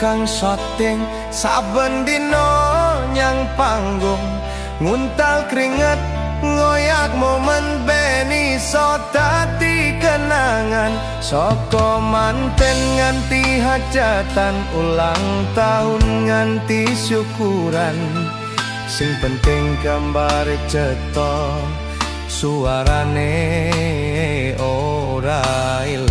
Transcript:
tukang syuting saben dino nyang panggung, nguntal keringet ngoyak momen beni so dadi kenangan. Soko manten nganti hajatan, ulang tahun nganti syukuran, sing penting gambar cetok suarane ora ilang.